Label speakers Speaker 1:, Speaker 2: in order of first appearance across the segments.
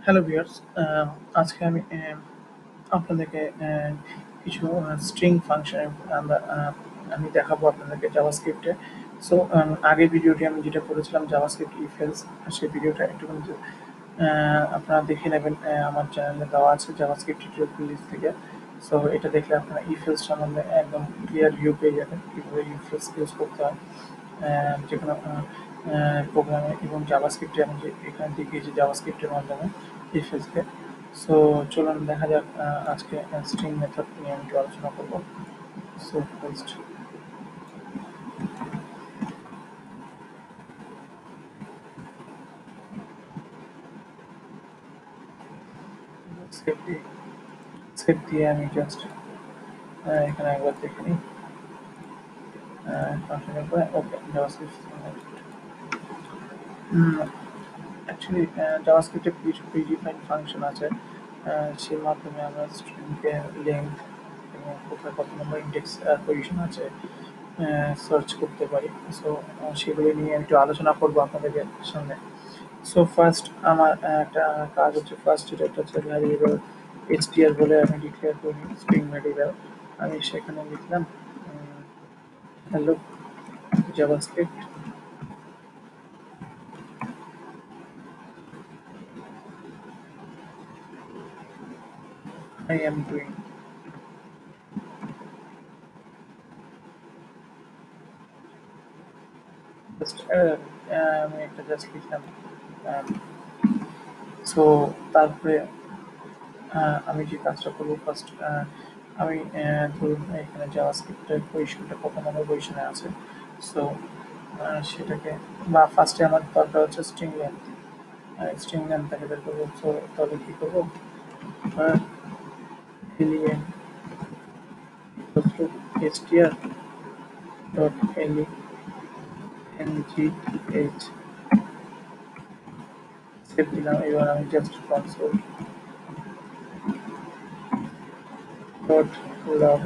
Speaker 1: Hello viewers, আজকে আমি আপনাদেরকে কিছু স্ট্রিং ফাংশন আমরা আমি দেখাবো আপনাদেরকে জাভাস্ক্রিপ্টে। সো আগের ভিডিওটি আমি যেটা করেছিলাম জাভাস্ক্রিপ্ট ইফ এলস, সেই ভিডিওটা একটুখানি আপনারা দেখে নেবেন। আমার চ্যানেলে দেওয়া আছে জাভাস্ক্রিপ্ট টিউটোরিয়াল প্লেলিস্ট থেকে। সো এটা দেখলে আপনারা ইফ এলস সম্বন্ধে একদম ক্লিয়ার ভিউ পেয়ে যাবেন কীভাবে ইফ এলস ইউজ করতে হয় যেকোনো প্রোগ্রামে, এবং জাভাস্ক্রিপ্টে আমি যে এখানে দেখিয়েছি জাভাস্ক্রিপ্টের মাধ্যমে ইফ এলসকে। সো চলুন দেখা যাক। আজকে স্ট্রিং মেথড নিয়ে আমি একটু আলোচনা করবো। সো ফার্স্ট স্ক্রিপ্ট দিয়ে স্ক্রিপ্ট দিয়ে আমি জাস্ট এখানে একবার দেখে নিই। কন্টিনিউ করে ওকে জাভাস্ক্রিপ্ট। অ্যাকচুয়ালি জাভাস্ক্রিপ্টে কিছু প্রিডিফাইন ফাংশন আছে, সেই মাধ্যমে আমরা স্ট্রিংকে লেন্থ এবং কোথায় কত নম্বর ইন্ডেক্স পজিশন আছে সার্চ করতে পারি। সো সেগুলো নিয়ে একটু আলোচনা করবো আপনাদের সামনে। সো ফার্স্ট আমার একটা কাজ হচ্ছে, ফার্স্ট যেটা হচ্ছে ভ্যারিয়েবল এইচটিআর বলে আমি ডিক্লেয়ার করি স্ট্রিং ভ্যারিয়েবল। আমি সেখানে লিখলাম hello JavaScript I am doing. Just আমি একটা জাস্ট লিখলাম। সো তারপরে আমি যে কাজটা করবো ফার্স্ট, আমি ধরুন এখানে জাভাস্ক্রিপ্টের পজিশনটা কত নম্বর পজিশনে আছে। সো সেটাকে, বা ফার্স্টে আমার দরকার হচ্ছে স্ট্রিং লেন্থ। স্ট্রিং লেন্থটাকে বের করবো। সো তবে কী করবো, alien str dot ngh save দিলাম। এবার আমি জাস্ট কনসোল ডট লগ,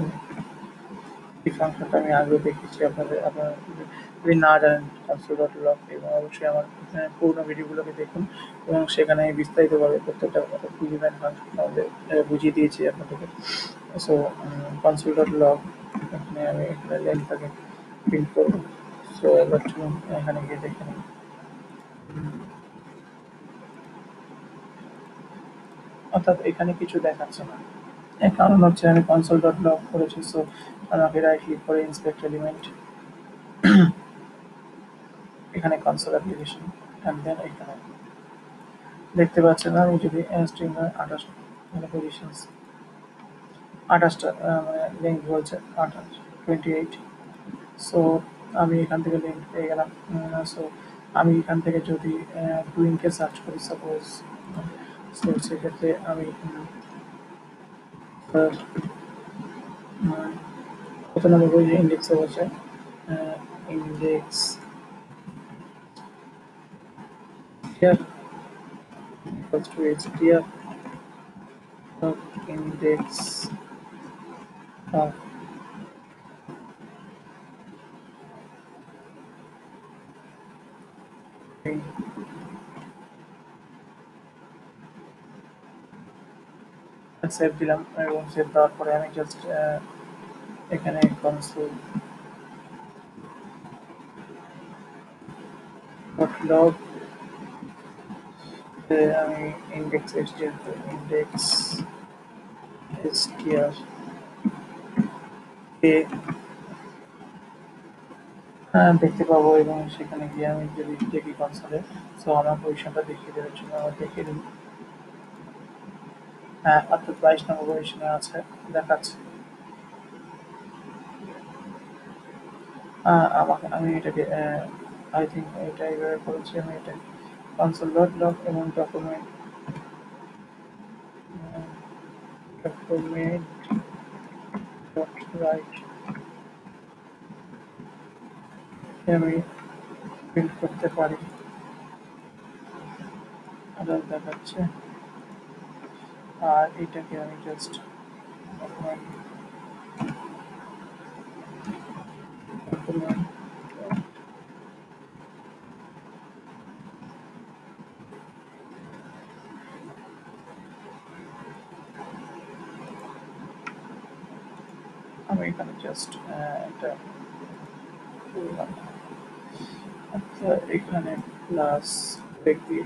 Speaker 1: এই ফাংশনটা আমি আগেও দেখিয়েছি আপনাদের। আপনারা যদি না জানেন কনসোল ডট লগ, এবং অবশ্যই আমার পুরোনো ভিডিওগুলোকে দেখুন, এবং সেখানে আমি বিস্তারিতভাবে প্রত্যেকটা প্রিডিফাইন ফাংশন আমাদের বুঝিয়ে দিয়েছি আপনাদেরকে। সো কনসোল ডট লগ, এখানে আমি এখানে লেন্থটাকে প্রিন্ট করবো। সো এবার চলুন এখানে গিয়ে দেখে নিই। অর্থাৎ এখানে কিছু দেখাচ্ছে না, এর কারণ হচ্ছে আমি কনসোল ডট লগ করেছি। সো আমাকে রাইট ক্লিক করে ইন্সপেক্ট এলিমেন্ট, এখানে কনসোল অ্যাপ্লিকেশন, অ্যান্ড দেন এখানে দেখতে পাচ্ছেন আমি যদি স্ট্রিং 28 মানে পজিশনস 28টা, মানে লেন্থ বলছে 28, 28। সো আমি এখান থেকে লেন্থ পেয়ে গেলাম। সো আমি এখান থেকে যদি ডুইংকে সার্চ করি সাপোজ, সো সেক্ষেত্রে আমি কত নম্বর বই ইন্ডেক্সে বলছে, index here equals to htr of index of save দিলাম, এবং সেভ দেওয়ার পরে আমি জাস্ট এখানে কনসোল ডট লগ, আমি ইন্ডেক্স ইন্ডেক্স str কে দেখতে পাবো, এবং সেখানে গিয়ে আমি যদি দেখি কনসোলে, সো আমার পজিশনটা দেখিয়ে দেওয়ার জন্য আমার দেখিয়ে দিই। হ্যাঁ, অর্থাৎ 22 নম্বর পজিশনে আছে দেখাচ্ছে। আমাকে আমি এটাকে আই থিঙ্ক এটা এইভাবে করেছি আমি। এটা কনসোল ডট লগ এবং ডকুমেন্ট ডকুমেন্ট ডট রাইট আমি প্রিন্ট করতে পারি, আদার দেখাচ্ছে। আর এটাকে আমি জাস্ট ডকুমেন্ট ডকুমেন্ট আমি এখানে জাস্ট একটা করলাম। আচ্ছা, এখানে প্লাস ব্রেক দিয়ে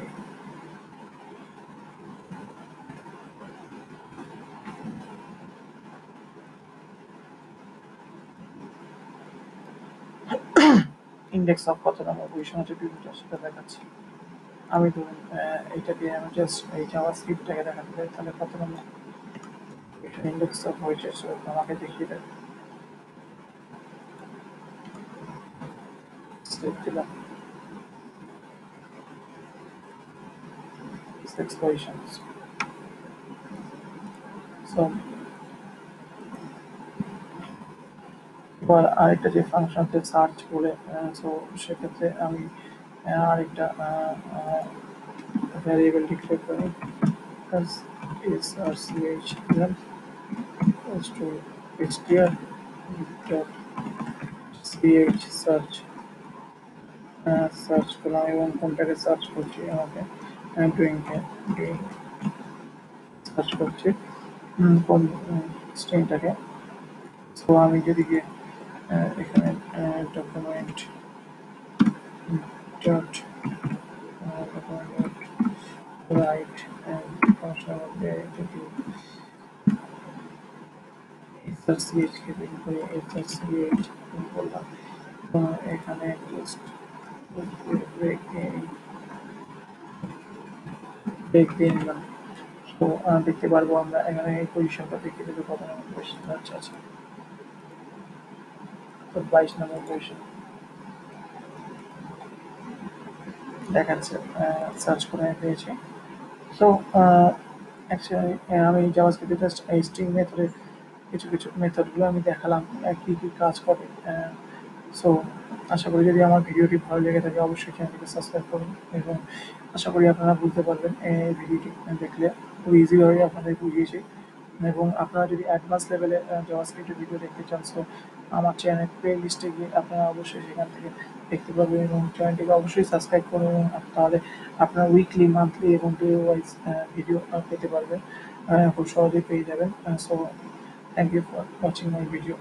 Speaker 1: ইন্ডেক্স অফ কত নম্বর পজিশন আছে বিভিন্ন সেটা দেখাচ্ছি। আমি ধরুন এইটাকে আমি জাস্ট এই জাভাস্ক্রিপ্টটাকে দেখাতে চাই, তাহলে কত নম্বর ইন্ডেক্স অফ হয়েছে সেটা আমাকে দেখিয়ে দেবে। সেভ দিলাম, সিক্স পজিশনস। সো এবার আরেকটা যে ফাংশন আছে সার্চ করে, সো সেক্ষেত্রে আমি আরেকটা ভ্যারিয়েবল ডিক্লেয়ার করি, srch দিলাম to htr dot ch search, search করলাম এবং কোনটাকে সার্চ করছি আমাকে ডুইংকে ডুইং সার্চ করছি কোন স্ট্রিংটাকে। সো আমি যদি গিয়ে এখানে ডকুমেন্ট ডট ডকুমেন্ট রাইট ফাংশনের মধ্যে যদি srch কে প্রিন্ট করে srch প্রিন্ট করলাম, এখানে জাস্ট ব্রেক ব্রেক দিয়ে নিলাম। তো দেখতে পারবো আমরা এখানে এই পজিশনটা দেখে দেবে কত নম্বর পজিশন। আচ্ছা আচ্ছা, তো 22 নম্বর পজিশন দেখাচ্ছে, সার্চ করে পেয়েছি। সো অ্যাকচুয়ালি আমি জাভাস্ক্রিপ্টে জাস্ট এই স্ট্রিং মেথডের কিছু কিছু মেথডগুলো আমি দেখালাম কী কী কাজ করে। সো আশা করি যদি আমার ভিডিওটি ভালো লেগে থাকে অবশ্যই চ্যানেলটিকে সাবস্ক্রাইব করুন, এবং আশা করি আপনারা বুঝতে পারবেন এই ভিডিওটি দেখলে খুব ইজিভাবে আপনাদের বুঝিয়েছি। এবং আপনারা যদি অ্যাডভান্স লেভেলে জাভাস্ক্রিপ্টের ভিডিও দেখতে চান, সো আমার চ্যানেল প্লে লিস্টে গিয়ে আপনারা অবশ্যই সেখান থেকে দেখতে পাবেন, এবং চ্যানেলটিকে অবশ্যই সাবস্ক্রাইব করুন, এবং তাহলে আপনারা উইকলি, মান্থলি এবং ডে ওয়াইজ ভিডিও পেতে পারবেন, খুব সহজেই পেয়ে যাবেন। So thank you for watching my video.